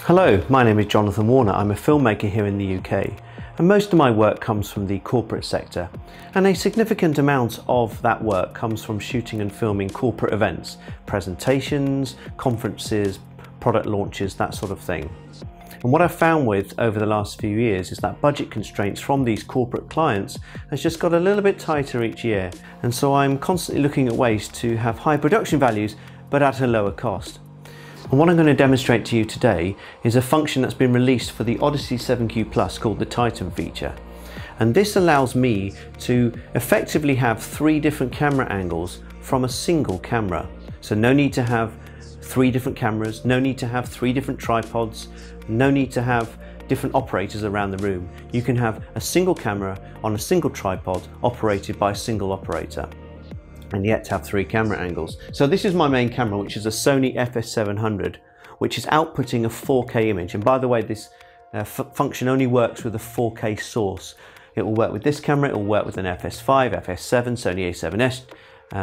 Hello, my name is Jonathan Warner. I'm a filmmaker here in the UK, and most of my work comes from the corporate sector, and a significant amount of that work comes from shooting and filming corporate events, presentations, conferences, product launches, that sort of thing. And what I've found with over the last few years is that budget constraints from these corporate clients has just got a little bit tighter each year, and so I'm constantly looking at ways to have high production values but at a lower cost. And what I'm going to demonstrate to you today is a function that's been released for the Odyssey 7Q Plus called the Titan feature. And this allows me to effectively have 3 different camera angles from a single camera. So no need to have 3 different cameras, no need to have 3 different tripods, no need to have different operators around the room. You can have a single camera on a single tripod operated by a single operator, and yet have 3 camera angles. So this is my main camera, which is a Sony FS700, which is outputting a 4K image. And by the way, this function only works with a 4K source. It will work with this camera, it will work with an FS5, FS7, Sony A7S,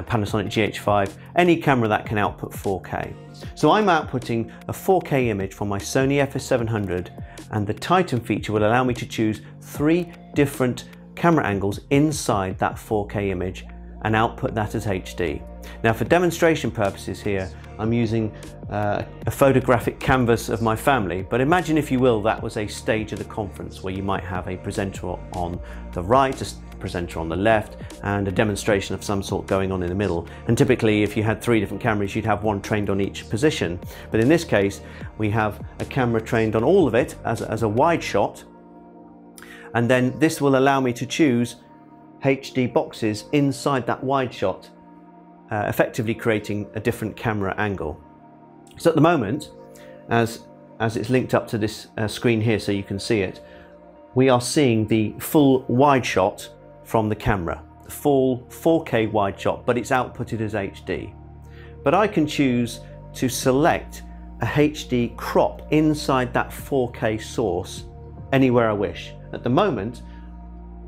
Panasonic GH5, any camera that can output 4K. So I'm outputting a 4K image from my Sony FS700, and the Titan feature will allow me to choose 3 different camera angles inside that 4K image and output that as HD. Now, for demonstration purposes here, I'm using a photographic canvas of my family, but imagine, if you will, that was a stage of the conference where you might have a presenter on the right, a presenter on the left, and a demonstration of some sort going on in the middle. And typically, if you had 3 different cameras, you'd have one trained on each position. But in this case, we have a camera trained on all of it as a wide shot, and then this will allow me to choose HD boxes inside that wide shot, effectively creating a different camera angle. So at the moment, as it's linked up to this screen here so you can see it, we are seeing the full wide shot from the camera, the full 4K wide shot, but it's outputted as HD. But I can choose to select a HD crop inside that 4K source anywhere I wish. At the moment,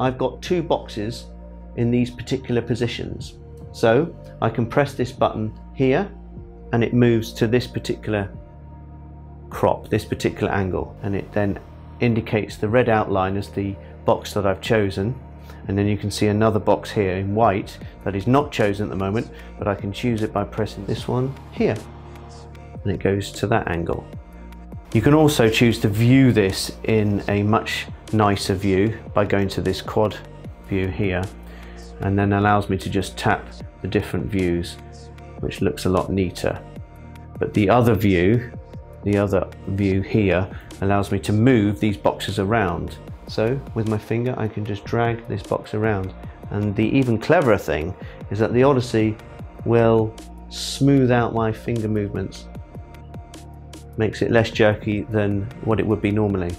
I've got 2 boxes in these particular positions. So I can press this button here and it moves to this particular crop, this particular angle, and it then indicates the red outline as the box that I've chosen. And then you can see another box here in white that is not chosen at the moment, but I can choose it by pressing this one here, and it goes to that angle. You can also choose to view this in a much nicer view by going to this quad view here, and then allows me to just tap the different views, which looks a lot neater. But the other view here allows me to move these boxes around. So with my finger I can just drag this box around, and the even cleverer thing is that the Odyssey will smooth out my finger movements, makes it less jerky than what it would be normally.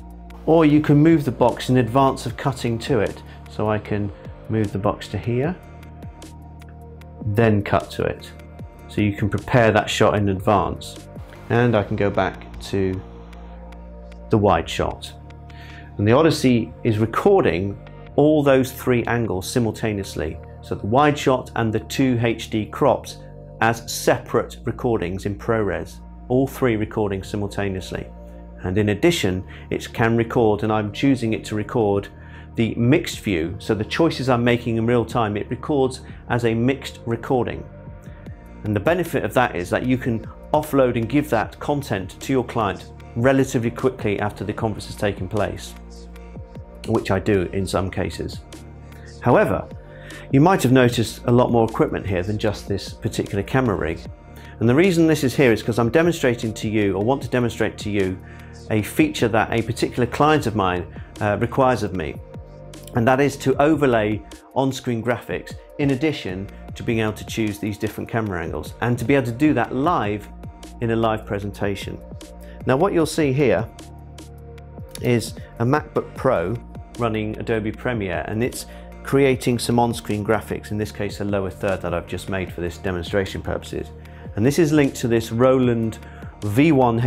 Or you can move the box in advance of cutting to it. So I can move the box to here, then cut to it. So you can prepare that shot in advance. And I can go back to the wide shot. And the Odyssey is recording all those 3 angles simultaneously. So the wide shot and the 2 HD crops as separate recordings in ProRes. All 3 recordings simultaneously. And in addition, it can record, and I'm choosing it to record the mixed view. So the choices I'm making in real time, it records as a mixed recording. And the benefit of that is that you can offload and give that content to your client relatively quickly after the conference has taken place, which I do in some cases. However, you might have noticed a lot more equipment here than just this particular camera rig. And the reason this is here is because I'm demonstrating to you, or want to demonstrate to you, a feature that a particular client of mine requires of me. And that is to overlay on-screen graphics in addition to being able to choose these different camera angles, and to be able to do that live in a live presentation. Now what you'll see here is a MacBook Pro running Adobe Premiere, and it's creating some on-screen graphics, in this case a lower third that I've just made for this demonstration purposes. And this is linked to this Roland V1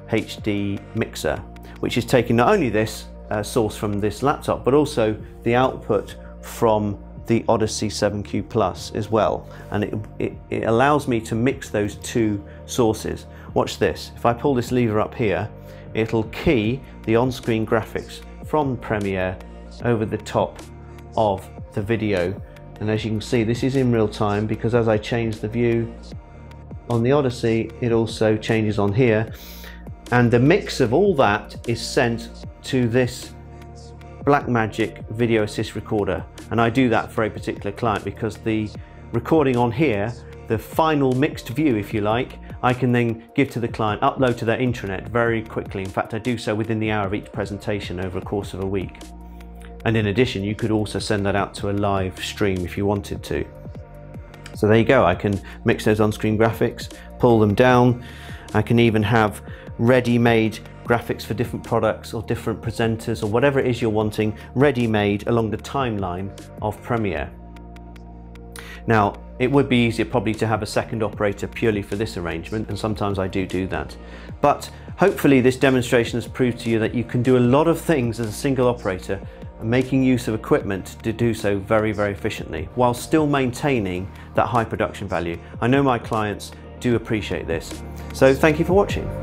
HD mixer, which is taking not only this source from this laptop, but also the output from the Odyssey 7Q Plus as well. And it allows me to mix those 2 sources. Watch this. If I pull this lever up here, it'll key the on-screen graphics from Premiere over the top of the video. And as you can see, this is in real time, because as I change the view on the Odyssey, it also changes on here. And the mix of all that is sent to this Blackmagic Video Assist recorder. And I do that for a particular client because the recording on here, the final mixed view, if you like, I can then give to the client, upload to their intranet very quickly. In fact, I do so within the hour of each presentation over a course of a week. And in addition, you could also send that out to a live stream if you wanted to. So there you go, I can mix those on-screen graphics, pull them down. I can even have ready-made graphics for different products or different presenters or whatever it is you're wanting, ready-made along the timeline of Premiere. Now, it would be easier probably to have a second operator purely for this arrangement, and sometimes I do that. But hopefully this demonstration has proved to you that you can do a lot of things as a single operator, making use of equipment to do so very, very efficiently, while still maintaining that high production value. I know my clients do appreciate this. So thank you for watching.